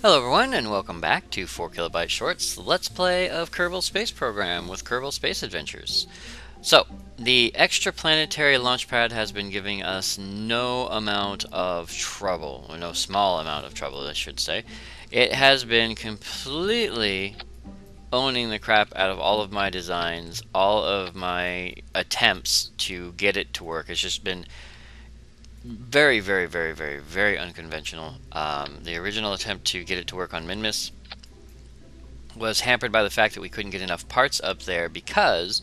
Hello everyone and welcome back to 4 Kilobyte Shorts Let's Play of Kerbal Space Program with Kerbal Space Adventures. So, the extraplanetary launchpad has been giving us no amount of trouble, or no small amount of trouble I should say. It has been completely owning the crap out of all of my designs, all of my attempts to get it to work. It's just been very unconventional. The original attempt to get it to work on Minmus was hampered by the fact that we couldn't get enough parts up there, because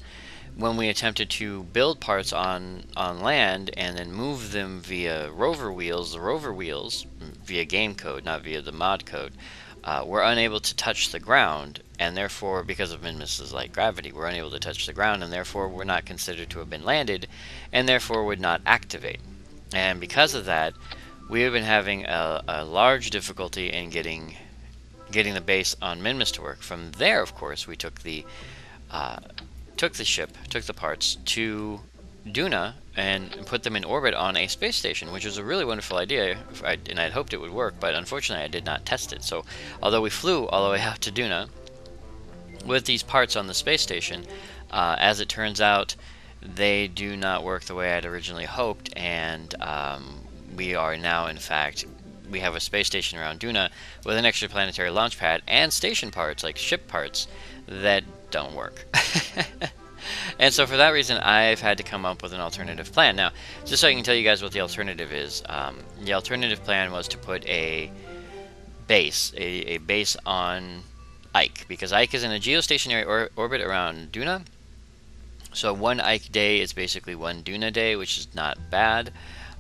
when we attempted to build parts on land and then move them via rover wheels, the rover wheels, via game code, not via the mod code, were unable to touch the ground, and therefore, because of Minmus's light gravity, we're unable to touch the ground, and therefore were not considered to have been landed, and therefore would not activate. And because of that, we have been having a large difficulty in getting the base on Minmus to work. From there, of course, we took the parts to Duna and put them in orbit on a space station, which was a really wonderful idea, and I'd hoped it would work, but unfortunately I did not test it. So, although we flew all the way out to Duna with these parts on the space station, as it turns out, they do not work the way I'd originally hoped, and we are now, in fact, we have a space station around Duna with an extraplanetary launch pad and station parts, like ship parts, that don't work. And so for that reason, I've had to come up with an alternative plan. Now, just so I can tell you guys what the alternative is, the alternative plan was to put a base on Ike, because Ike is in a geostationary orbit around Duna. So one Ike day is basically one Duna day, which is not bad.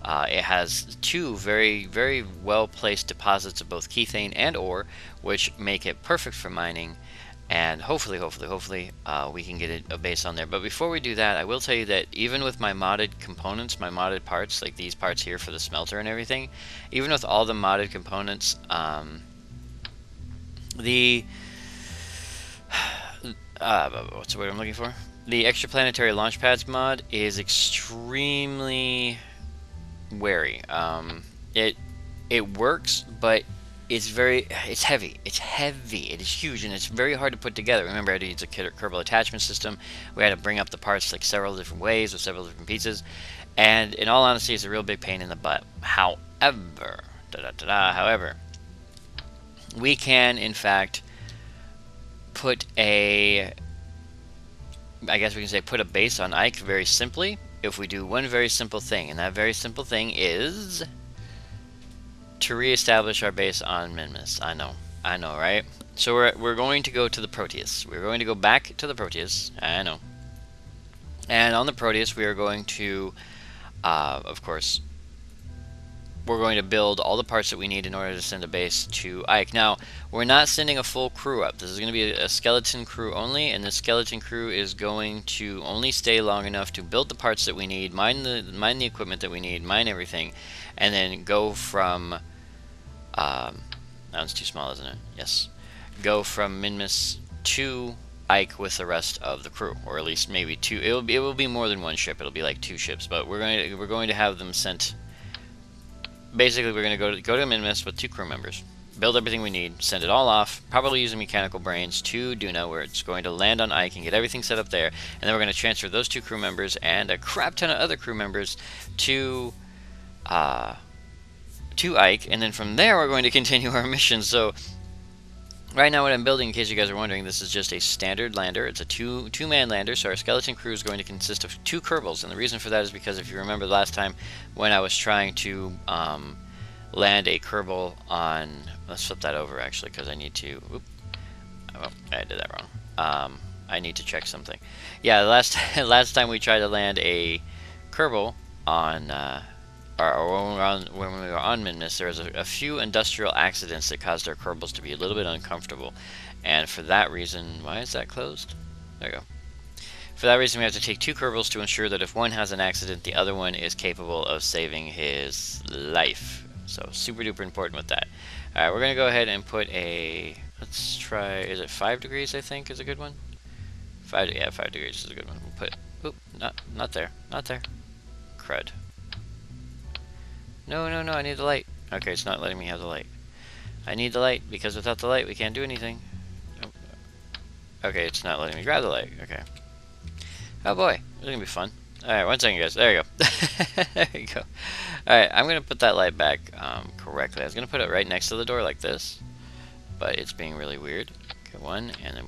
It has two very well placed deposits of both kethane and ore, which make it perfect for mining. And hopefully, we can get a base on there. But before we do that, I will tell you that even with my modded components, my modded parts, like these parts here for the smelter and everything, even with all the modded components, what's the word I'm looking for? The extraplanetary launch pads mod is extremely wary. It works, but it's heavy. It is huge, and it's very hard to put together. Remember, I had to use a Kerbal attachment system. We had to bring up the parts like several different ways with several different pieces, and in all honesty, it's a real big pain in the butt. However, we can in fact put a base on Ike very simply if we do one very simple thing, and that very simple thing is to reestablish our base on Minmus. I know, right? So we're going to go to the Proteus. We're going to go back to the Proteus. I know. And on the Proteus, we are going to, of course, we're going to build all the parts that we need in order to send a base to Ike. Now, we're not sending a full crew up. This is going to be a skeleton crew only, and the skeleton crew is going to only stay long enough to build the parts that we need, mine the equipment that we need, mine everything, and then go from that one's too small, isn't it? Yes. Go from Minmus to Ike with the rest of the crew, or at least maybe two. It will be more than one ship. It'll be like two ships, but we're going to have them sent. Basically, we're going to go to Minmus with two crew members, build everything we need, send it all off, probably using mechanical brains, to Duna, where it's going to land on Ike and get everything set up there, and then we're going to transfer those two crew members and a crap ton of other crew members to Ike, and then from there we're going to continue our mission. So right now what I'm building, in case you guys are wondering, this is just a standard lander. It's a two-man lander, so our skeleton crew is going to consist of two Kerbals, and the reason for that is because if you remember last time when I was trying to land a Kerbal on... Let's flip that over actually, because I need to... Oh, I did that wrong. I need to check something. Yeah, last time we tried to land a Kerbal on... when we were on Minmus, there was a few industrial accidents that caused our Kerbals to be a little bit uncomfortable, and for that reason, why is that closed? There you go. For that reason, we have to take two Kerbals to ensure that if one has an accident, the other one is capable of saving his life. So super duper important with that. Alright, we're gonna go ahead and put a, let's try, is it 5 degrees I think is a good one? 5 degrees is a good one. We'll put, oop, not there, crud. No, I need the light. Okay, it's not letting me have the light. I need the light, because without the light we can't do anything. Oh. Okay, it's not letting me grab the light. Okay. Oh boy, this is gonna be fun. Alright, one second guys. There you go. There you go. Alright, I'm gonna put that light back correctly. I was gonna put it right next to the door like this, but it's being really weird. Okay, one, and then...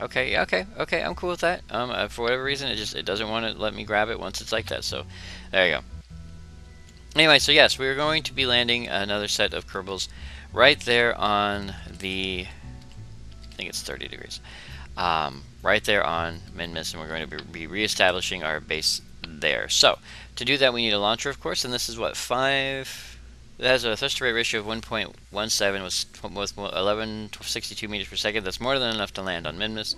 Okay, okay, I'm cool with that. For whatever reason, it doesn't want to let me grab it once it's like that, so there you go. Anyway, so yes, we're going to be landing another set of Kerbals right there on the... I think it's 30 degrees. Right there on Minmus, and we're going to be reestablishing our base there. So, to do that we need a launcher, of course, and this is what, 5... It has a thrust to rate ratio of 1.17 with 1162 meters per second. That's more than enough to land on Minmus.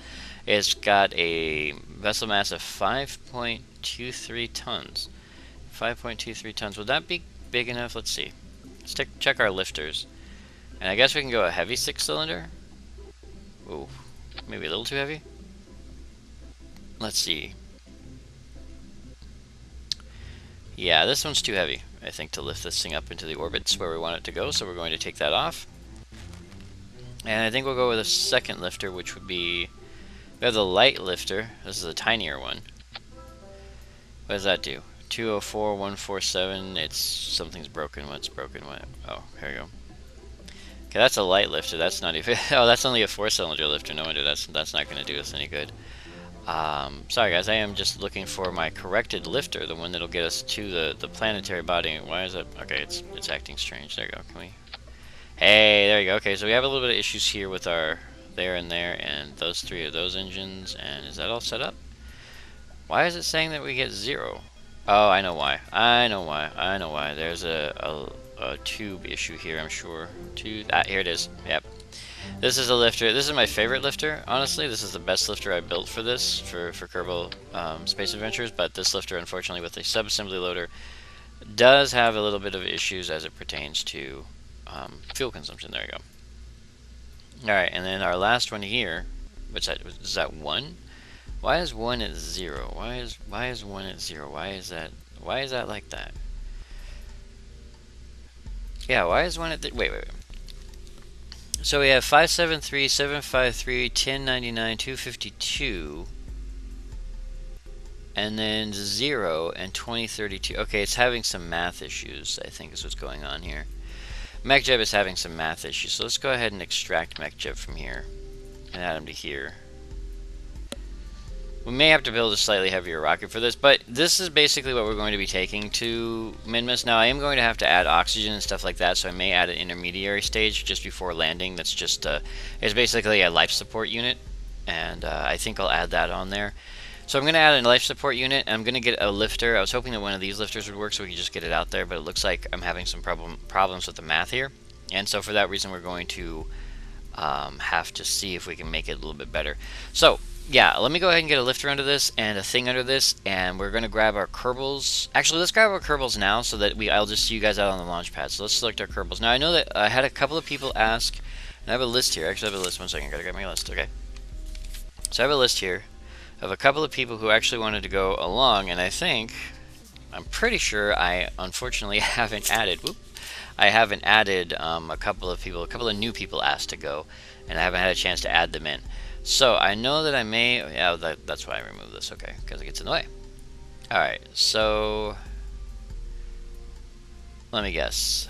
It's got a vessel mass of 5.23 tons. 5.23 tons. Would that be big enough? Let's see. Let's check our lifters. And I guess we can go a heavy 6-cylinder. Ooh, maybe a little too heavy. Let's see. Yeah, this one's too heavy, I think, to lift this thing up into the orbits where we want it to go, so we're going to take that off. And I think we'll go with a second lifter, which would be... We have the light lifter. This is a tinier one. What does that do? 204, 147. It's... Something's broken. What's broken? What? Oh, here we go. Okay, that's a light lifter. That's not even... Oh, that's only a 4-cylinder lifter. No wonder that's not going to do us any good. Sorry guys, I am just looking for my corrected lifter, the one that'll get us to the planetary body. Why is that? Okay, it's acting strange. There you go. Can we... Hey, there you go. Okay, so we have a little bit of issues here with our there, and those 3 of those engines. And is that all set up? Why is it saying that we get 0? Oh, I know why. I know why. There's a tube issue here, I'm sure. Here it is. Yep. This is a lifter. This is my favorite lifter, honestly. This is the best lifter I built for this, for Kerbal Space Adventures, but this lifter, unfortunately, with a sub-assembly loader, does have a little bit of issues as it pertains to fuel consumption. There you go. Alright, and then our last one here, what's that? Is that 1? Why is 1 at 0? Why is 1 at 0? Why is that like that? Yeah, why is 1 at... Wait. So we have 573, 753, 1099, 252, and then 0 and 2032. Okay, it's having some math issues, I think is what's going on here. MechJeb is having some math issues, so let's go ahead and extract MechJeb from here and add him to here. We may have to build a slightly heavier rocket for this, but this is basically what we're going to be taking to Minmus. Now, I am going to have to add oxygen and stuff like that, so I may add an intermediary stage just before landing. That's just, it's basically a life support unit, and I think I'll add that on there. So I'm going to add a life support unit, and I'm going to get a lifter. I was hoping that one of these lifters would work so we could just get it out there, but it looks like I'm having some problems with the math here. And so for that reason, we're going to have to see if we can make it a little bit better. So, yeah, let me go ahead and get a lifter under this and a thing under this, and we're going to grab our Kerbals. Actually, let's grab our Kerbals now so that I'll just see you guys out on the launch pad. So let's select our Kerbals. Now, I know that I had a couple of people ask, and I have a list here. Actually, I have a list. One second. I got to grab my list. Okay. So I have a list here of a couple of people who actually wanted to go along, and I'm pretty sure I unfortunately haven't added, a couple of new people asked to go, and I haven't had a chance to add them in. So I know that I may, yeah, that's why I removed this, okay, because it gets in the way. Alright, so let me guess.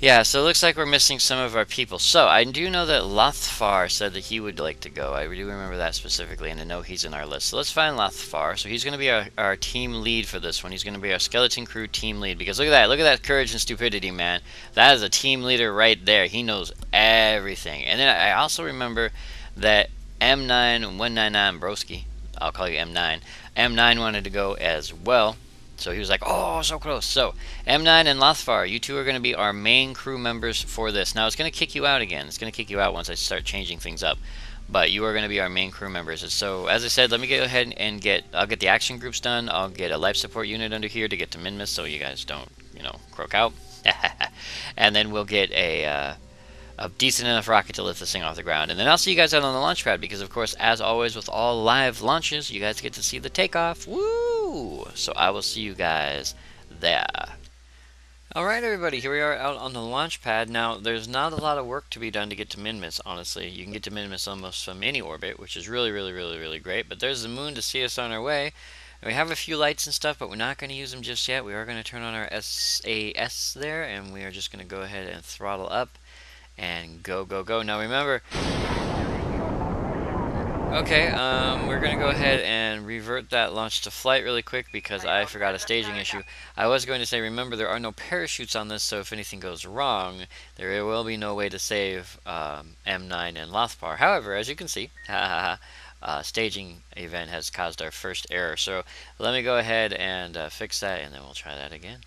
Yeah, so it looks like we're missing some of our people. So I do know that Lothfar said that he would like to go. I do remember that specifically, and I know he's in our list. So let's find Lothfar. So he's going to be our team lead for this one. He's going to be our skeleton crew team lead. Because look at that courage and stupidity, man. That is a team leader right there. He knows everything. And then I also remember that M9199 Broski, I'll call you M9. M9 wanted to go as well. So he was like, oh, so close. So M9 and Lothfar, you two are going to be our main crew members for this. Now, it's going to kick you out again. It's going to kick you out once I start changing things up. But you are going to be our main crew members. And so, as I said, let me go ahead and I'll get the action groups done. I'll get a life support unit under here to get to Minmus so you guys don't, croak out. And then we'll get a decent enough rocket to lift this thing off the ground. And then I'll see you guys out on the launch pad because, of course, as always with all live launches, you guys get to see the takeoff. Woo! So I will see you guys there. Alright everybody, here we are out on the launch pad. Now, there's not a lot of work to be done to get to Minmus, honestly. You can get to Minmus almost from any orbit, which is really great. But there's the moon to see us on our way. And we have a few lights and stuff, but we're not going to use them just yet. We are going to turn on our SAS there, and we are just going to go ahead and throttle up and go. Now remember... Okay, we're going to go ahead and revert that launch to flight really quick because I forgot a staging issue. I was going to say, remember, there are no parachutes on this, so if anything goes wrong, there will be no way to save M9 and Lothpar. However, as you can see, staging event has caused our first error. So let me go ahead and fix that, and then we'll try that again.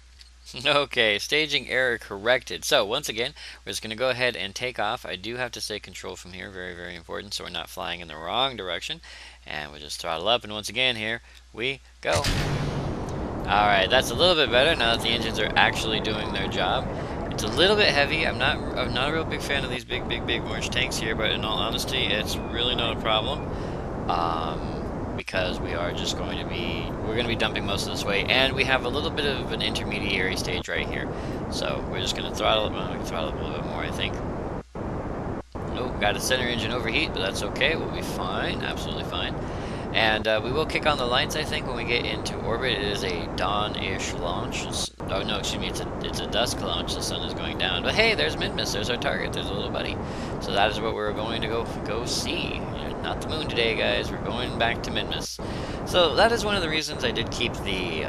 Okay, staging error corrected. So once again, we're just going to go ahead and take off. I do have to stay control from here, very important, so we're not flying in the wrong direction. And we'll just throttle up, and once again, here we go. Alright, that's a little bit better now that the engines are actually doing their job. It's a little bit heavy. I'm not a real big fan of these big orange tanks here, but in all honesty, it's really not a problem. Because we are just going to be, we're going to be dumping most of this way, and we have a little bit of an intermediary stage right here. So we're just going to throttle it. Well, we can throttle it a little bit more, I think. Oh, got a center engine overheat, but that's okay. We'll be fine, absolutely fine. And we will kick on the lights, I think, when we get into orbit. It is a dawn-ish launch. Oh no, excuse me, it's a dusk launch. The sun is going down. But hey, there's Minmus. There's our target. There's a little buddy. So that is what we're going to go see. Not the moon today, guys. We're going back to Minmus. So that is one of the reasons I did keep the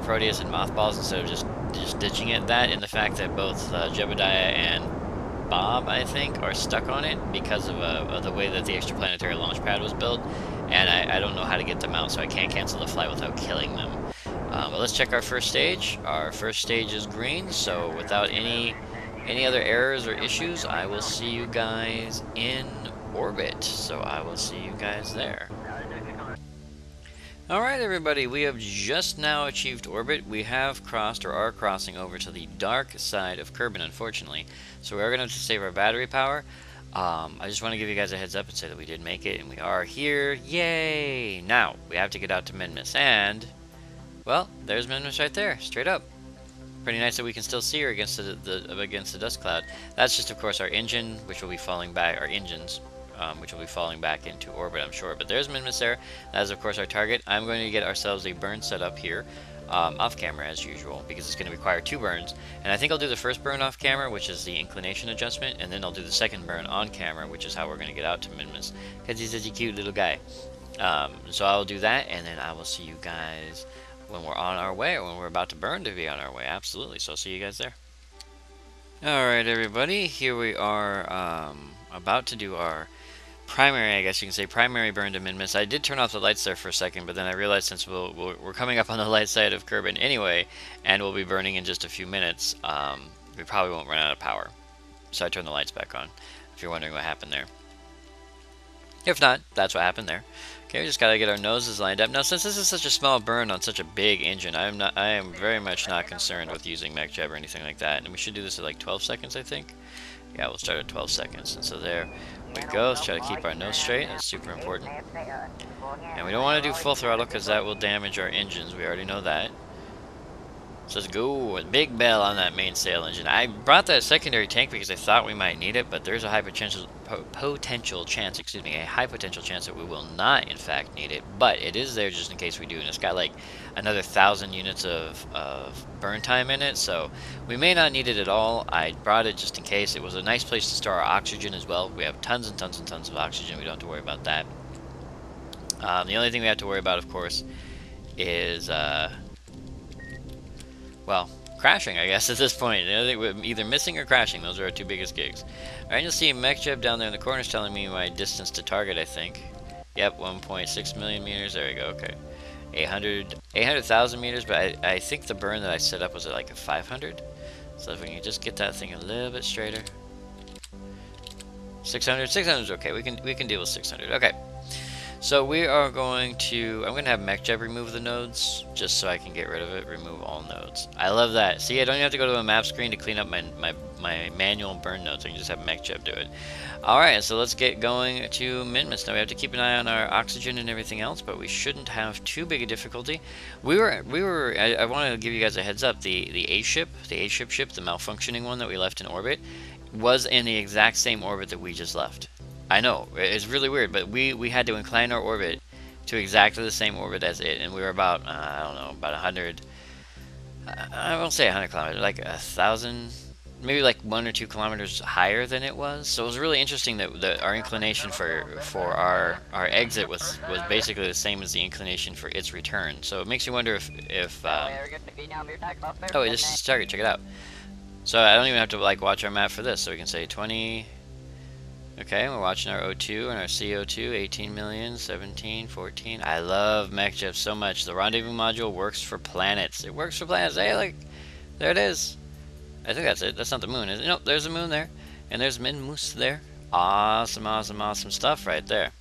Proteus in mothballs instead of just ditching it. That and the fact that both Jebediah and Bob, I think, are stuck on it because of the way that the extraplanetary launch pad was built, and I don't know how to get them out, so I can't cancel the flight without killing them. But let's check our first stage. Our first stage is green, so without any other errors or issues, I will see you guys in orbit. So I will see you guys there. Alright everybody, we have just now achieved orbit. We have crossed, or are crossing, over to the dark side of Kerbin, unfortunately. So we are going to have to save our battery power. I just want to give you guys a heads up and say that we did make it, and we are here. Yay! Now, we have to get out to Minmus, and... well, there's Minmus right there, straight up. Pretty nice that we can still see her against the dust cloud. That's just, of course, our engine, which will be falling back, our engines. Which will be falling back into orbit, I'm sure. But there's Minmus there. That is, of course, our target. I'm going to get ourselves a burn set up here, off camera as usual, because it's going to require 2 burns. And I think I'll do the first burn off camera, which is the inclination adjustment, and then I'll do the second burn on camera, which is how we're going to get out to Minmus, because he's such a cute little guy. So I'll do that, and then I will see you guys when we're on our way, or when we're about to burn to be on our way. Absolutely. So I'll see you guys there. Alright, everybody. Here we are about to do our primary, I guess you can say, primary burn to Minmus. I did turn off the lights there for a second, but then I realized since we're coming up on the light side of Kerbin anyway, and we'll be burning in just a few minutes, we probably won't run out of power. So I turned the lights back on, if you're wondering what happened there. If not, that's what happened there. Okay, we just gotta get our noses lined up. Now, since this is such a small burn on such a big engine, I am very much not concerned with using mech jeb or anything like that. And we should do this at like 12 seconds, I think. Yeah, we'll start at 12 seconds. And so there we go. Let's try to keep our nose straight. That's super important. And we don't want to do full throttle because that will damage our engines. We already know that. So let's go. A big bell on that mainsail engine. I brought that secondary tank because I thought we might need it, but there's a high potential chance, a high potential chance that we will not, in fact, need it. But it is there just in case we do, and it's got like another 1,000 units of burn time in it, so we may not need it at all. I brought it just in case. It was a nice place to store our oxygen as well. We have tons and tons and tons of oxygen. We don't have to worry about that. The only thing we have to worry about, of course, is well, crashing, I guess, at this point. Either missing or crashing. Those are our 2 biggest gigs. Alright, you'll see a mech jeb down there in the corner is telling me my distance to target, I think. Yep, 1.6 million meters. There we go, okay. 800,000 meters, but I think the burn that I set up was at like a 500. So if we can just get that thing a little bit straighter. 600 is okay. We can deal with 600. Okay. So we are going to, I'm going to have MechJeb remove the nodes, just so I can get rid of it, remove all nodes. I love that. See, I don't even have to go to a map screen to clean up my manual burn nodes. I can just have MechJeb do it. Alright, so let's get going to Minmus. Now we have to keep an eye on our oxygen and everything else, but we shouldn't have too big a difficulty. I want to give you guys a heads up, the A-ship, the malfunctioning one that we left in orbit, was in the exact same orbit that we just left. I know, it's really weird, but we had to incline our orbit to exactly the same orbit as it, and we were about, I don't know, about 100, I won't say 100 kilometers, like 1,000, maybe like 1 or 2 kilometers higher than it was. So it was really interesting that our inclination for our exit was basically the same as the inclination for its return. So it makes you wonder if oh, this is target, check it out. So I don't even have to like watch our map for this, so we can say 20. Okay, we're watching our O2 and our CO2, 18 million, 17, 14. I love MechJeb so much. The rendezvous module works for planets. It works for planets. Hey, like, there it is. I think that's it. That's not the moon, is it? Nope, there's the moon there. And there's Minmus there. Awesome, awesome, awesome stuff right there.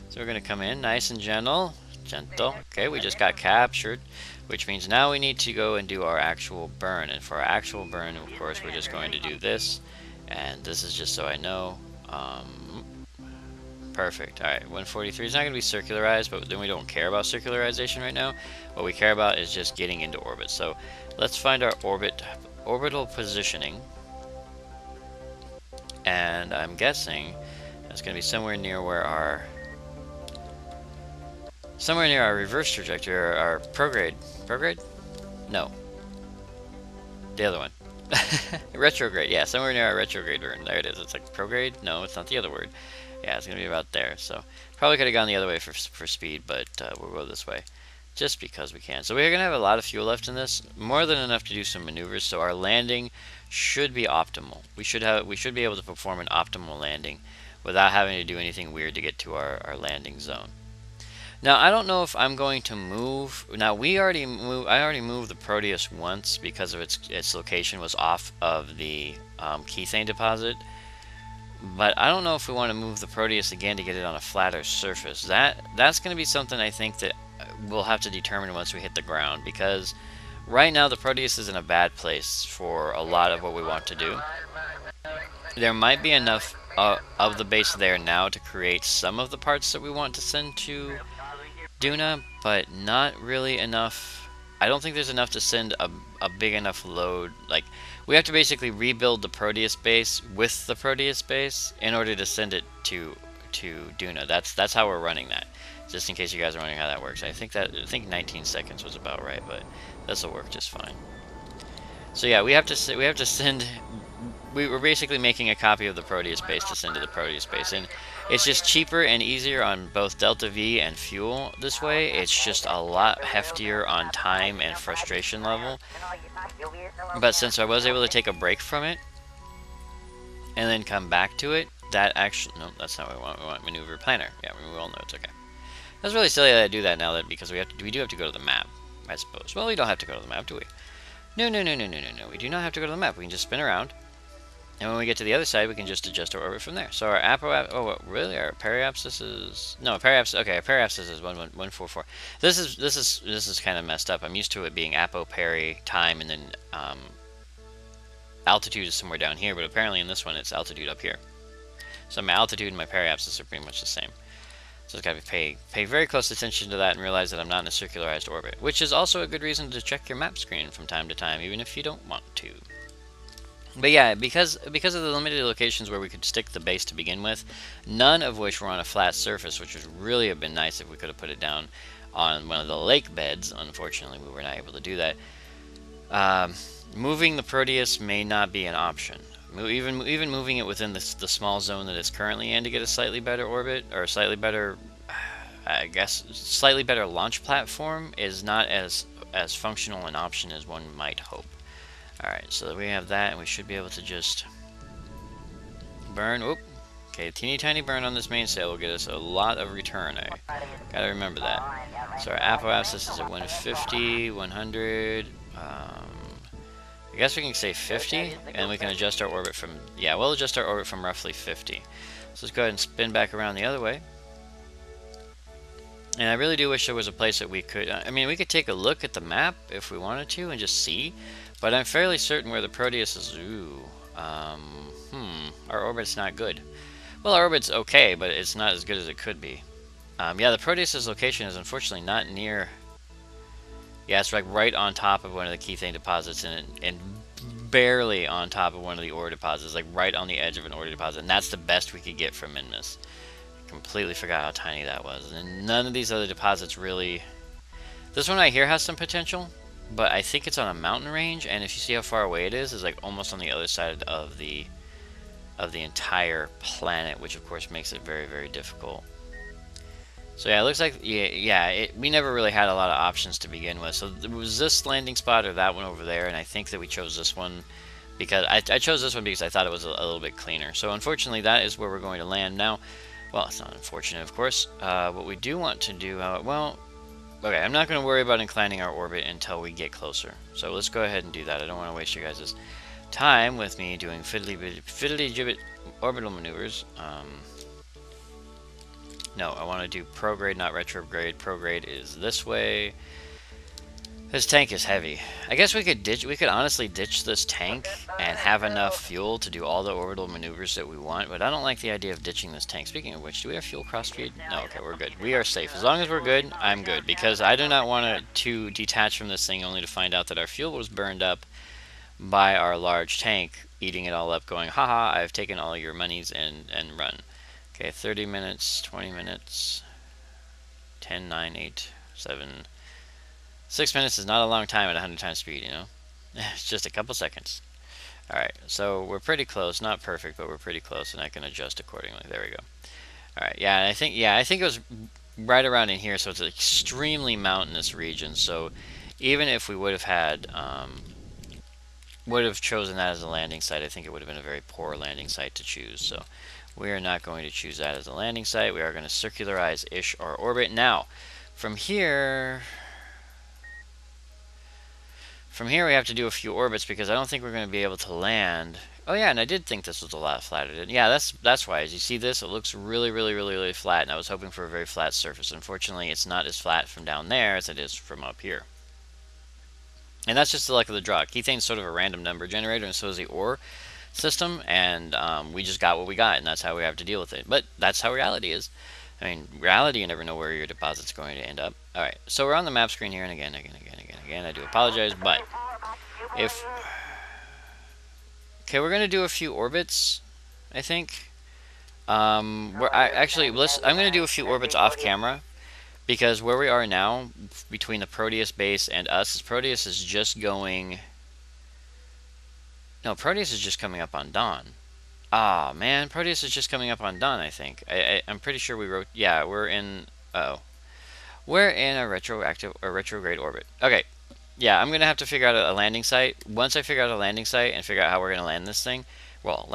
So we're going to come in nice and gentle. Okay, we just got captured, which means now we need to go and do our actual burn. And for our actual burn, of course, we're just going to do this. And this is just so I know. Perfect. Alright, 143 is not going to be circularized, but then we don't care about circularization right now. What we care about is just getting into orbit. So let's find our orbital positioning. And I'm guessing that's going to be somewhere near where our reverse trajectory, or our prograde. Prograde? No. The other one. Retrograde, yeah, somewhere near our retrograde burn. There it is. It's like prograde? No, it's not the other word. Yeah, it's going to be about there. So probably could have gone the other way for speed, but we'll go this way just because we can. So we're going to have a lot of fuel left in this, more than enough to do some maneuvers, so our landing should be optimal. We should be able to perform an optimal landing without having to do anything weird to get to our landing zone. Now, I don't know if I'm going to move. Now, I already moved the Proteus once because of its location was off of the Kethane deposit. But I don't know if we want to move the Proteus again to get it on a flatter surface. That's going to be something I think that we'll have to determine once we hit the ground, because right now the Proteus is in a bad place for a lot of what we want to do. There might be enough of the base there now to create some of the parts that we want to send to Duna, but not really enough. I don't think there's enough to send a big enough load. Like, we have to basically rebuild the Proteus base with the Proteus base in order to send it to Duna. That's how we're running that. Just in case you guys are wondering how that works. I think 19 seconds was about right, but this will work just fine. So yeah, we have to send. We're basically making a copy of the Proteus base to send to the Proteus base, and it's just cheaper and easier on both Delta V and fuel this way. It's just a lot heftier on time and frustration level. But since I was able to take a break from it and then come back to it, that actually, no, that's not what we want. We want maneuver planner. Yeah, we all know it's okay. That's really silly that I do that now, that because we do have to go to the map, I suppose. Well, we don't have to go to the map, do we? No. We do not have to go to the map. We can just spin around. And when we get to the other side, we can just adjust our orbit from there. So our oh, really? Our periapsis is, no, periapsis. Okay, our periapsis is 144. This is kind of messed up. I'm used to it being apo, peri, time, and then altitude is somewhere down here. But apparently in this one, it's altitude up here. So my altitude and my periapsis are pretty much the same. So it's got to pay very close attention to that and realize that I'm not in a circularized orbit, which is also a good reason to check your map screen from time to time, even if you don't want to. But yeah, because of the limited locations where we could stick the base to begin with, none of which were on a flat surface, which would really have been nice if we could have put it down on one of the lake beds. Unfortunately, we were not able to do that. Moving the Proteus may not be an option. Even moving it within the small zone that it's currently in to get a slightly better orbit, or a slightly better, I guess, slightly better launch platform is not as functional an option as one might hope. Alright, so we have that, and we should be able to just burn. Oop. Okay, a teeny tiny burn on this mainsail will get us a lot of return. I gotta remember that. So our apoapsis is at 150, 100. I guess we can say 50, and we can adjust our orbit from, yeah, we'll adjust our orbit from roughly 50. So let's go ahead and spin back around the other way. And I really do wish there was a place that we could, I mean, we could take a look at the map if we wanted to and just see, but I'm fairly certain where the Proteus is. Ooh, our orbit's not good. Well, our orbit's okay, but it's not as good as it could be. Yeah, the Proteus's location is unfortunately not near. Yeah, it's like right on top of one of the Kethane deposits, and barely on top of one of the ore deposits, like right on the edge of an ore deposit, and that's the best we could get from Minmus. Completely forgot how tiny that was, and none of these other deposits really. This one right here has some potential, but I think it's on a mountain range, and if you see how far away it is, it's like almost on the other side of the entire planet, which of course makes it very, very difficult. So yeah, it looks like, we never really had a lot of options to begin with. So there was this landing spot or that one over there, and I think that we chose this one because I chose this one because I thought it was a little bit cleaner. So unfortunately, that is where we're going to land now. Well, it's not unfortunate, of course. What we do want to do, well, okay, I'm not going to worry about inclining our orbit until we get closer. So let's go ahead and do that. I don't want to waste your guys' time with me doing fiddly-jibbit orbital maneuvers. No, I want to do prograde, not retrograde. Prograde is this way. This tank is heavy. I guess we could honestly ditch this tank and have enough fuel to do all the orbital maneuvers that we want, but I don't like the idea of ditching this tank. Speaking of which, do we have fuel cross feed? No, okay, we're good. We are safe. As long as we're good, I'm good, because I do not want to detach from this thing only to find out that our fuel was burned up by our large tank, eating it all up, going, haha, I've taken all your monies and run. Okay, 30 minutes, 20 minutes, 10, 9, 8, 7... 6 minutes is not a long time at 100 times speed, you know? It's just a couple seconds. Alright, so we're pretty close. Not perfect, but we're pretty close, and I can adjust accordingly. There we go. Alright, yeah, I think it was right around in here, so it's an extremely mountainous region. So even if we would have had, chosen that as a landing site, I think it would have been a very poor landing site to choose. So we are not going to choose that as a landing site. We are going to circularize-ish our orbit. Now, from here we have to do a few orbits because I don't think we're going to be able to land. Oh yeah, and I did think this was a lot flatter. Yeah, that's why. As you see this, it looks really, really, really, really flat, and I was hoping for a very flat surface. Unfortunately, it's not as flat from down there as it is from up here. And that's just the luck of the draw. Kethane's sort of a random number generator, and so is the ore system, and we just got what we got, and that's how we have to deal with it. But that's how reality is. I mean, reality, you never know where your deposit's going to end up. Alright, so we're on the map screen here, and again, I do apologize, but if... Okay, we're going to do a few orbits, I think. I'm going to do a few orbits off camera, because where we are now, between the Proteus base and us, Proteus is just going... No, Proteus is just coming up on Dawn. Ah, man, Proteus is just coming up on Dawn, I think. I'm pretty sure we wrote... Yeah, we're in... Oh. We're in a retrograde orbit. Okay. Yeah, I'm going to have to figure out a landing site. Once I figure out a landing site and figure out how we're going to land this thing, well,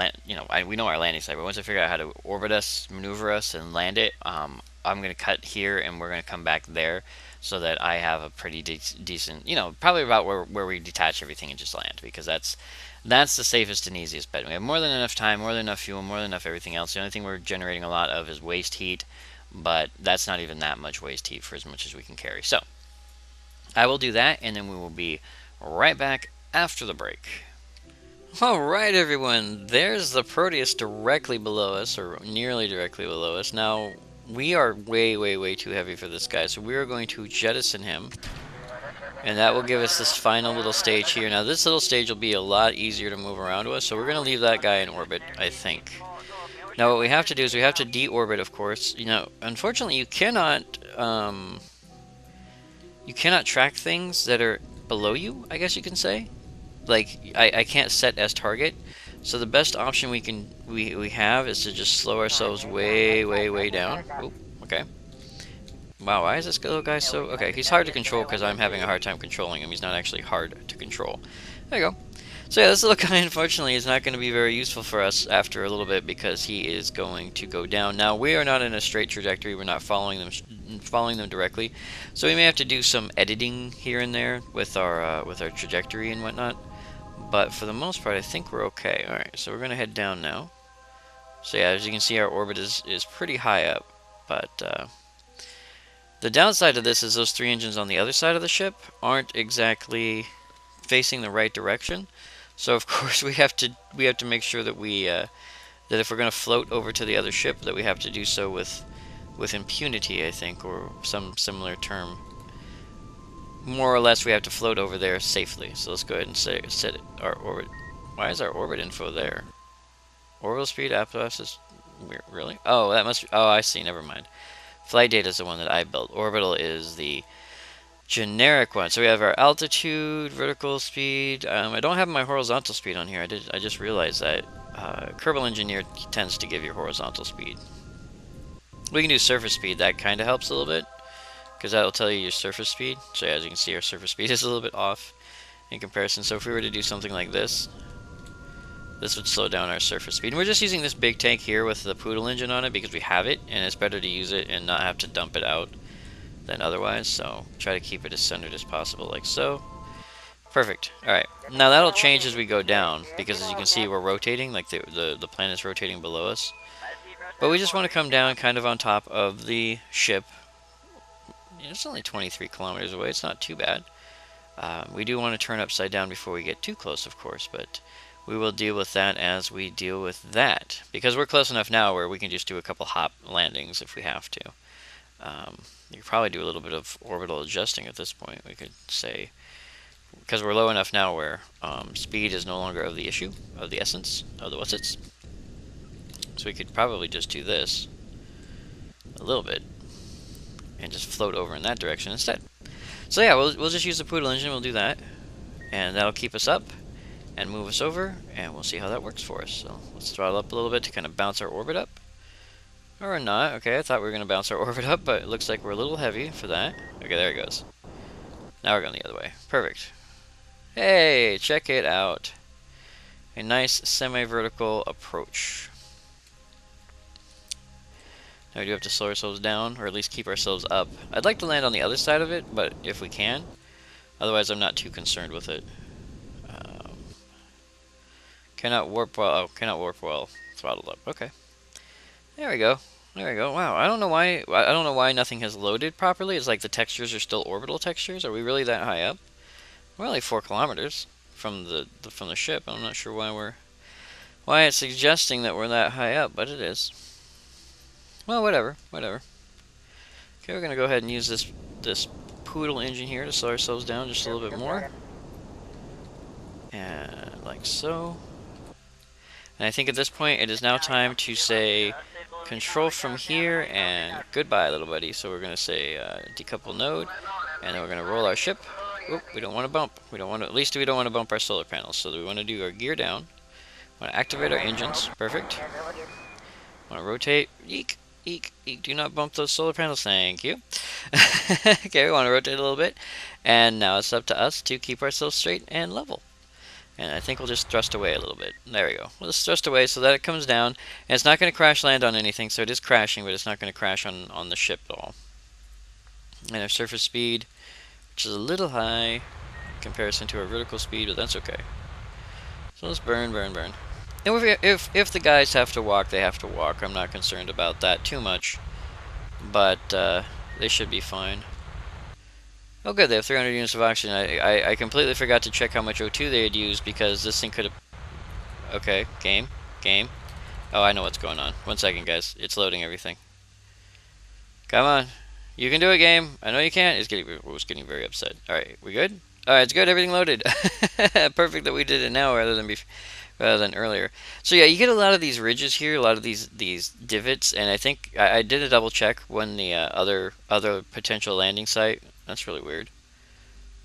we know our landing site, but once I figure out how to orbit us, maneuver us, and land it, I'm going to cut here and we're going to come back there so that I have a pretty decent, probably about where we detach everything and just land, because that's the safest and easiest bet. We have more than enough time, more than enough fuel, more than enough everything else. The only thing we're generating a lot of is waste heat, but that's not even that much waste heat for as much as we can carry. So I will do that, and then we will be right back after the break. Alright everyone, there's the Proteus directly below us, or nearly directly below us. Now, we are way, way, way too heavy for this guy, so we are going to jettison him. And that will give us this final little stage here. Now, this little stage will be a lot easier to move around with, so we're going to leave that guy in orbit, I think. Now, what we have to do is we have to deorbit, of course. Unfortunately, you cannot track things that are below you, I guess you can say. Like, I can't set as target. So the best option we have is to just slow ourselves way, way, way down. Oop, okay. Wow, why is this little guy so... Okay, he's hard to control because I'm having a hard time controlling him. He's not actually hard to control. There you go. So yeah, this little guy, unfortunately, is not going to be very useful for us after a little bit because he is going to go down. Now, we are not in a straight trajectory. We're not following them directly. So we may have to do some editing here and there with our trajectory and whatnot. But for the most part, I think we're okay. Alright, so we're going to head down now. So yeah, as you can see, our orbit is pretty high up. But... The downside of this is those 3 engines on the other side of the ship aren't exactly facing the right direction. So of course we have to make sure that we that if we're going to float over to the other ship, that we have to do so with impunity, I think, or some similar term. More or less, we have to float over there safely. So let's go ahead and set our orbit. Why is our orbit info there? Orbital speed, apparatus. Really? Oh, that must be. Oh, I see. Never mind. Flight data is the one that I built. Orbital is the generic one. So we have our altitude, vertical speed. I don't have my horizontal speed on here. I just realized that. Kerbal Engineer tends to give you horizontal speed. We can do surface speed. That kind of helps a little bit, because that'll tell you your surface speed. So as you can see, our surface speed is a little bit off in comparison. So if we were to do something like this, this would slow down our surface speed. And we're just using this big tank here with the Poodle engine on it because we have it, and it's better to use it and not have to dump it out than otherwise. So try to keep it as centered as possible, like so. Perfect. Alright, now that'll change as we go down, because as you can see, we're rotating, like the planet's rotating below us. But we just want to come down kind of on top of the ship. It's only 23 kilometers away, it's not too bad. We do want to turn upside down before we get too close, of course, but we will deal with that as we deal with that. Because we're close enough now where we can just do a couple hop landings if we have to. You could probably do a little bit of orbital adjusting at this point, we could say. Because we're low enough now where speed is no longer of the issue, of the essence, of the what's-its. So we could probably just do this a little bit and just float over in that direction instead. So yeah, we'll just use the Poodle engine, we'll do that. And that'll keep us up and move us over, and we'll see how that works for us. So let's throttle up a little bit to kind of bounce our orbit up. Or not. Okay, I thought we were going to bounce our orbit up, but it looks like we're a little heavy for that. Okay, there it goes. Now we're going the other way. Perfect. Hey, check it out. A nice semi-vertical approach. Now we do have to slow ourselves down, or at least keep ourselves up. I'd like to land on the other side of it, but if we can. Otherwise, I'm not too concerned with it. Cannot warp well. Oh, cannot warp well. Throttled up. Okay. There we go. There we go. Wow. I don't know why nothing has loaded properly. It's like the textures are still orbital textures. Are we really that high up? We're only 4 kilometers from the ship. I'm not sure why it's suggesting that we're that high up, but it is. Well, whatever. Whatever. Okay, we're gonna go ahead and use this Poodle engine here to slow ourselves down just a little bit more. And like so. And I think at this point it is now time to say control from here and goodbye, little buddy. So we're going to say decouple node, and then we're going to roll our ship. Oop, we don't want to bump. At least we don't want to bump our solar panels. So we want to do our gear down. We want to activate our engines. Perfect. Want to rotate. Eek, eek, eek. Do not bump those solar panels. Thank you. Okay, we want to rotate a little bit. And now it's up to us to keep ourselves straight and level. And I think we'll just thrust away a little bit. There we go. We'll just thrust away so that it comes down. And it's not going to crash land on anything, so it is crashing, but it's not going to crash on the ship at all. And our surface speed, which is a little high in comparison to our vertical speed, but that's okay. So let's burn, burn, burn. And if the guys have to walk, they have to walk. I'm not concerned about that too much. But they should be fine. Oh good, they have 300 units of oxygen. I completely forgot to check how much O2 they had used, because this thing could have... Okay, game. Oh, I know what's going on. 1 second, guys. It's loading everything. Come on. You can do it, game. I know you can. It's getting very upset. Alright, we good? Alright, it's good. Everything loaded. Perfect that we did it now rather than earlier. So yeah, you get a lot of these ridges here, a lot of these divots, and I think I did a double check when the other potential landing site... That's really weird.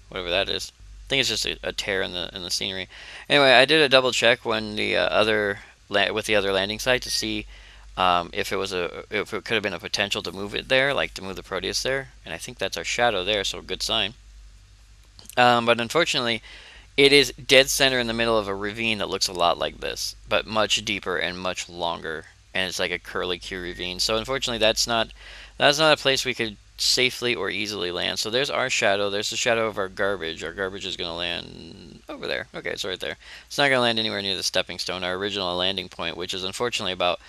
Whatever that is. I think it's just a tear in the scenery. Anyway, I did a double check when the other landing site to see if it could have been a potential to move it there, like to move the Proteus there, and I think that's our shadow there, so a good sign. But unfortunately, it is dead center in the middle of a ravine that looks a lot like this, but much deeper and much longer, and it's like a curly-Q ravine. So unfortunately, that's not a place we could safely or easily land. So there's our shadow. There's the shadow of our garbage. Our garbage is going to land over there. Okay, it's right there. It's not going to land anywhere near the stepping stone, our original landing point, which is unfortunately about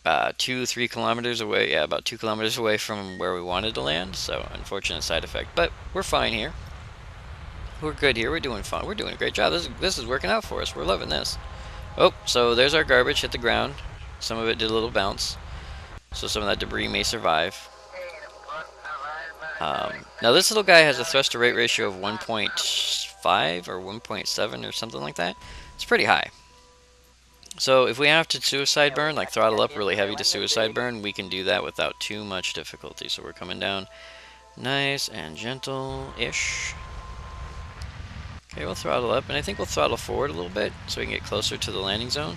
2-3 kilometers away. Yeah, about 2 kilometers away from where we wanted to land. So unfortunate side effect, but we're fine here. We're good here. We're doing fine. We're doing a great job. This is working out for us. We're loving this. Oh, so there's our garbage hit the ground. Some of it did a little bounce, so some of that debris may survive. Now this little guy has a thrust to rate ratio of 1.5 or 1.7 or something like that. It's pretty high. So if we have to suicide burn, like throttle up really heavy to suicide burn, we can do that without too much difficulty. So we're coming down nice and gentle-ish. Okay, we'll throttle up, and I think we'll throttle forward a little bit so we can get closer to the landing zone.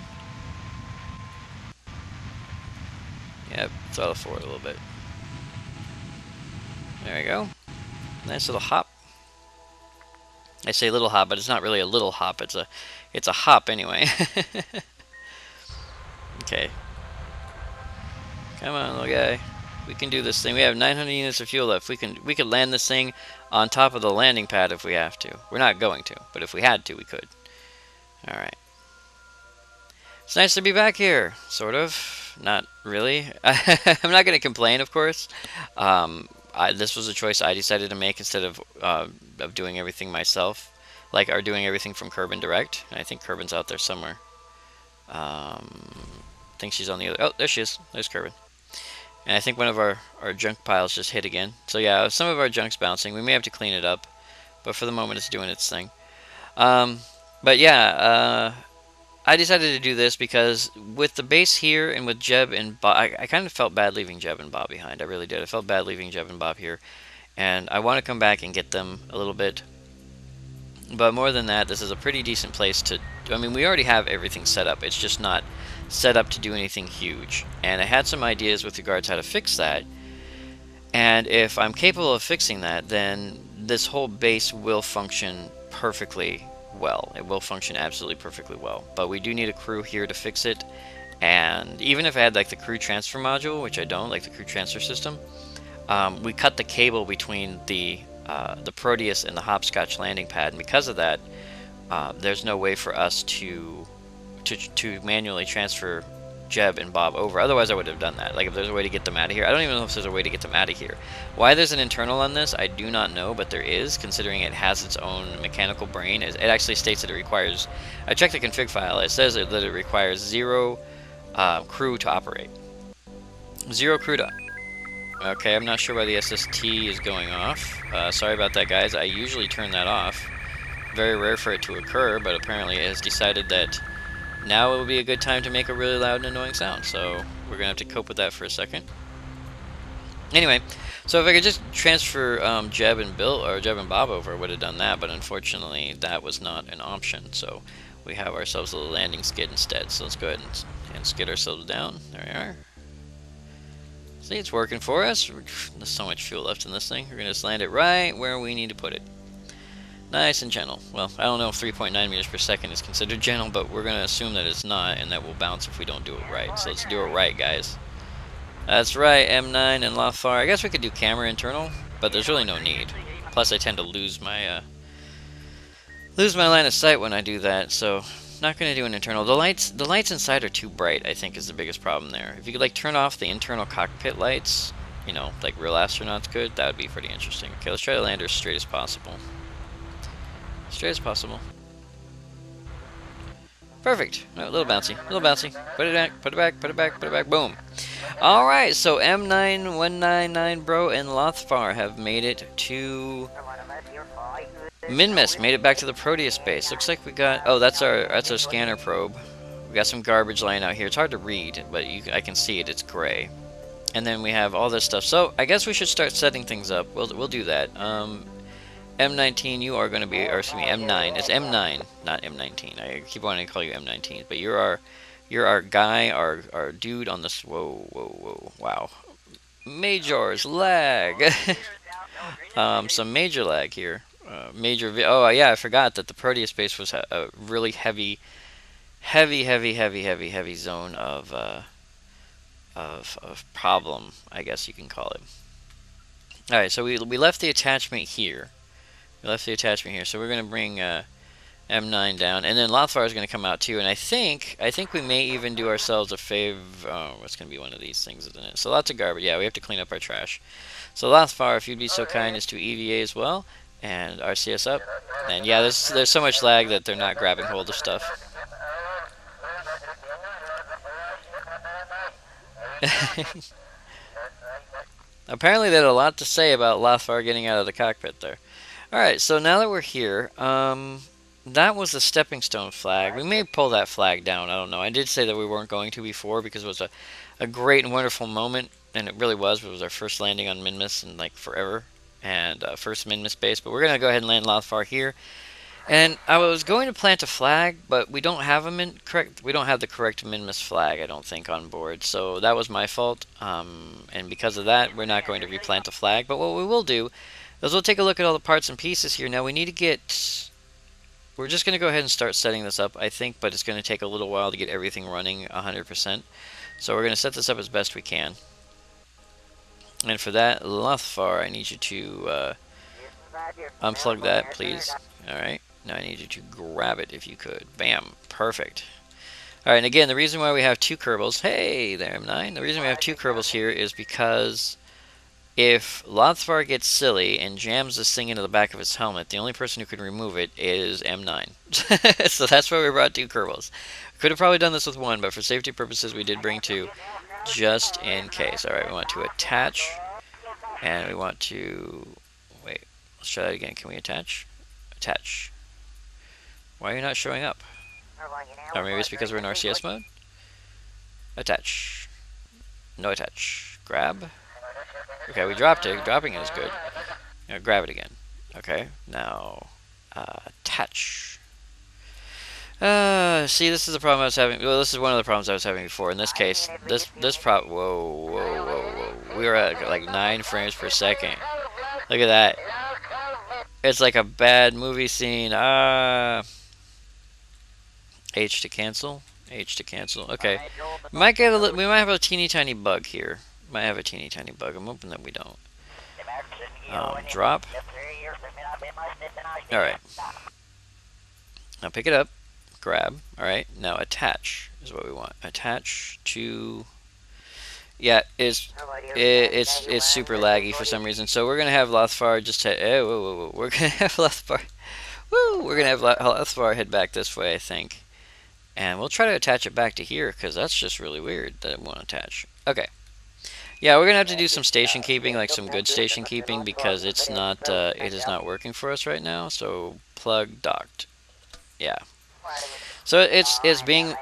Yeah, throttle forward a little bit. There we go. Nice little hop. I say little hop, but it's not really a little hop. It's a hop anyway. Okay. Come on, little guy. We can do this thing. We have 900 units of fuel left. We could land this thing on top of the landing pad if we have to. We're not going to, but if we had to, we could. All right. It's nice to be back here, sort of. Not really. I'm not going to complain, of course. This was a choice I decided to make instead of doing everything myself, or doing everything from Kerbin direct. And I think Kerbin's out there somewhere. I think she's on the other. Oh, there she is. There's Kerbin. And I think one of our junk piles just hit again. So yeah, some of our junk's bouncing. We may have to clean it up, but for the moment it's doing its thing. But yeah, I decided to do this because with the base here and with Jeb and Bob, I kind of felt bad leaving Jeb and Bob behind. I really did. I felt bad leaving Jeb and Bob here. And I want to come back and get them a little bit. But more than that, this is a pretty decent place to... I mean, we already have everything set up. It's just not set up to do anything huge. And I had some ideas with regards to how to fix that. And if I'm capable of fixing that, then this whole base will function perfectly well. It will function absolutely perfectly well. But we do need a crew here to fix it. And even if I had like the crew transfer module, which I don't, like the crew transfer system, we cut the cable between the Proteus and the hopscotch landing pad, and because of that, there's no way for us to manually transfer Jeb and Bob over. Otherwise I would have done that. Like if there's a way to get them out of here. I don't even know if there's a way to get them out of here. Why there's an internal on this, I do not know, but there is, considering it has its own mechanical brain. It actually states that it requires, I checked the config file, it says that it requires 0 crew to operate. 0 crew to... Okay, I'm not sure why the SST is going off. Sorry about that, guys. I usually turn that off. Very rare for it to occur, but apparently it has decided that now it would be a good time to make a really loud and annoying sound. So we're going to have to cope with that for a second. Anyway, so if I could just transfer Jeb and Bob over, I would have done that, but unfortunately that was not an option. So we have ourselves a little landing skid instead. So let's go ahead and skid ourselves down. There we are. See, it's working for us. There's so much fuel left in this thing. We're going to just land it right where we need to put it. Nice and gentle. Well, I don't know if 3.9 meters per second is considered gentle, but we're going to assume that it's not, and that will bounce if we don't do it right. So let's do it right, guys. That's right, M9 and Lothar. I guess we could do camera internal, but there's really no need. Plus, I tend to lose my line of sight when I do that, so not going to do an internal. The lights inside are too bright, I think, is the biggest problem there. If you could like turn off the internal cockpit lights, you know, like real astronauts could, that would be pretty interesting. Okay, let's try to land her as straight as possible. Straight as possible. Perfect. Oh, a little bouncy, a little bouncy. Put it back, put it back, put it back, put it back. Boom. Alright, so M9199 Bro and Lothar have made it to Minmus, made it back to the Proteus base. Looks like we got... Oh, that's our scanner probe. We got some garbage lying out here. It's hard to read, but I can see it. It's gray. And then we have all this stuff. So I guess we should start setting things up. We'll do that. M19, you are going to be... Or excuse me, M9. It's M9, not M19. I keep wanting to call you M19, but you're our guy, our dude on this... Whoa, whoa, whoa. Wow. Major's lag. Some major lag here. Oh yeah, I forgot that the Proteus base was a really heavy zone of problem, I guess you can call it. All right, so we left the attachment here. So we're gonna bring M9 down, and then Lothfar is going to come out too. And I think we may even do ourselves a favor. Oh, it's going to be one of these things, isn't it? So lots of garbage. Yeah, we have to clean up our trash. So Lothfar, if you'd be so kind as to EVA as well, and RCS up. And yeah, there's so much lag that they're not grabbing hold of stuff. Apparently they had a lot to say about Lothfar getting out of the cockpit there. Alright, so now that we're here, that was the stepping stone flag. We may pull that flag down, I don't know. I did say that we weren't going to before because it was a great and wonderful moment, and it really was. It was our first landing on Minmus in like forever, and first Minmus base. But we're going to go ahead and land Lothfar here. And I was going to plant a flag, but we don't have we don't have the correct Minmus flag, I don't think, on board. So that was my fault. And because of that, we're not going to replant a flag. But what we will do is we'll take a look at all the parts and pieces here. Now we need to get... We're just going to go ahead and start setting this up, I think, but it's going to take a little while to get everything running 100%. So we're going to set this up as best we can. And for that, Lothfar, I need you to unplug that, please. Alright. Now I need you to grab it if you could. Bam. Perfect. Alright, and again, the reason why we have two Kerbals... Hey there, M9. The reason we have two Kerbals here is because if Lothfar gets silly and jams this thing into the back of his helmet, the only person who can remove it is M9. So that's why we brought two Kerbals. Could have probably done this with one, but for safety purposes we did bring two, just in case. Alright, we want to attach, and we want to... Wait, let's try that again. Can we attach? Attach. Why are you not showing up? Or maybe it's because we're in RCS mode? Attach. No attach. Grab. Okay, we dropped it. Dropping it is good. Now grab it again. Okay, now attach. See, this is the problem I was having. Well, this is one of the problems I was having before. In this case, this problem. Whoa. We were at like 9 frames per second. Look at that. It's like a bad movie scene. H to cancel. H to cancel. Okay. We might have a teeny tiny bug here. Might have a teeny tiny bug. I'm hoping that we don't. Drop. Alright. Now pick it up. Grab. Alright. Now attach is what we want. Attach to... Yeah, it's super laggy for some reason. So we're gonna have Lothfar just head... whoa. We're gonna have Lothfar... Woo! We're gonna have Lothfar head back this way, I think. And we'll try to attach it back to here, because that's just really weird that it won't attach. Okay. Yeah, we're going to have to do some station keeping, like some good station keeping, because it's not, it is not working for us right now. So, plug docked. Yeah. So it's being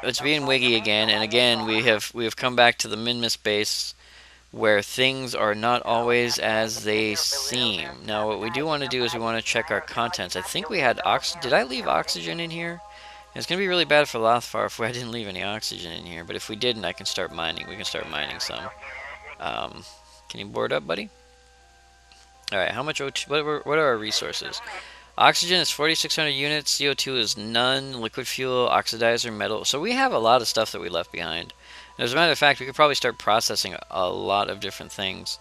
wiggy again, and again we have come back to the Minmus base, where things are not always as they seem. Now, what we do want to do is we want to check our contents. I think we had did I leave oxygen in here? It's going to be really bad for Lothfar if I didn't leave any oxygen in here, but if we didn't, I can start mining. We can start mining some. Can you board up, buddy? Alright, how much O2? What are our resources? Oxygen is 4,600 units, CO2 is none, liquid fuel, oxidizer, metal. So we have a lot of stuff that we left behind. And as a matter of fact, we could probably start processing a lot of different things.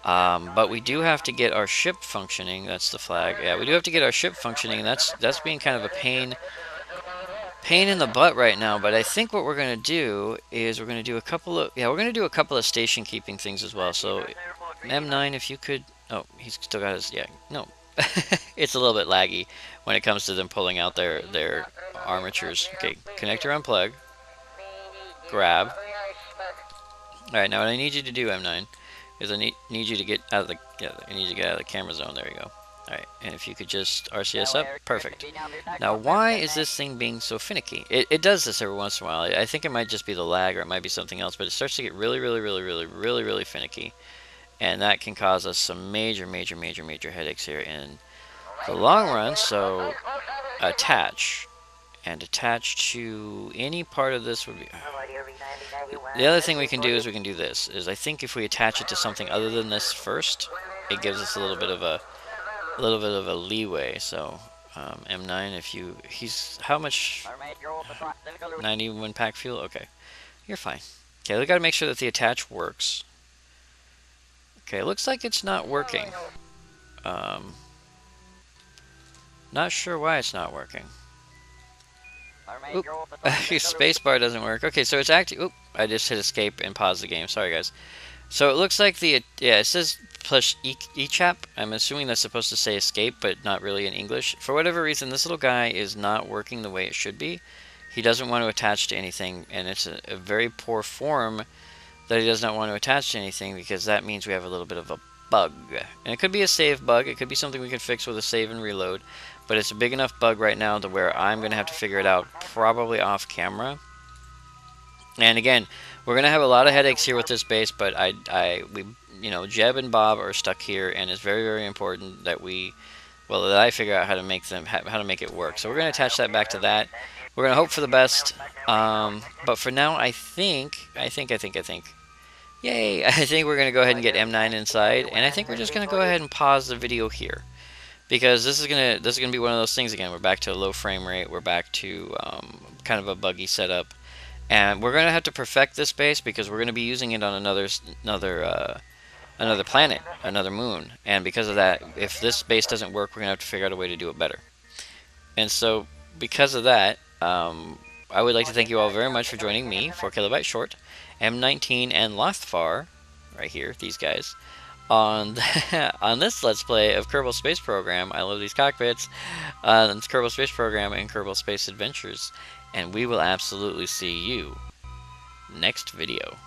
But we do have to get our ship functioning. That's the flag. Yeah, we do have to get our ship functioning, and that's being kind of a pain in the butt right now. But I think what we're going to do is we're going to do a couple of station keeping things as well. So M9, if you could... Oh, he's still got his... Yeah, no. It's a little bit laggy when it comes to them pulling out their armatures. Okay, connector unplug. Grab. Alright, now what I need you to do, M9, is I need you to get out of the... Yeah, I need you to get out of the camera zone. There you go. Alright, and if you could just RCS up, perfect. Now, why is this thing being so finicky? It does this every once in a while. I think it might just be the lag, or it might be something else, but it starts to get really finicky. And that can cause us some major headaches here in the long run. So, attach. And attach to any part of this would be... The other thing we can do is we can do this. I think if we attach it to something other than this first, it gives us a little bit of a leeway. So M9, he's how much? 91 pack fuel. Okay, you're fine. Okay, we got to make sure that the attach works. Okay, looks like it's not working. Not sure why it's not working. Oop. Spacebar doesn't work. Okay, so it's actually... Oop. I just hit escape and pause the game. Sorry, guys. So it looks like the... Yeah, it says plus ECHAP. I'm assuming that's supposed to say escape, but not really in English. For whatever reason, this little guy is not working the way it should be. He doesn't want to attach to anything, and it's a very poor form that he does not want to attach to anything, because that means we have a little bit of a bug. And it could be a save bug. It could be something we can fix with a save and reload. But it's a big enough bug right now to where I'm going to have to figure it out probably off camera. And again, we're going to have a lot of headaches here with this base, but you know, Jeb and Bob are stuck here, and it's very, very important that that I figure out how to make it work. So we're going to attach that back to that. We're going to hope for the best. But for now, I think. Yay! I think we're going to go ahead and get M9 inside, and I think we're just going to go ahead and pause the video here. Because this is gonna be one of those things again. We're back to a low frame rate. We're back to kind of a buggy setup, and we're gonna have to perfect this base because we're gonna be using it on another planet, another moon. And because of that, if this base doesn't work, we're gonna have to figure out a way to do it better. And so, because of that, I would like to thank you all very much for joining me for Kilobyte Short, M19, and Lothfar, right here, these guys, on on this Let's Play of Kerbal Space Program. I love these cockpits. It's Kerbal Space Program and Kerbal Space Adventures, and we will absolutely see you next video.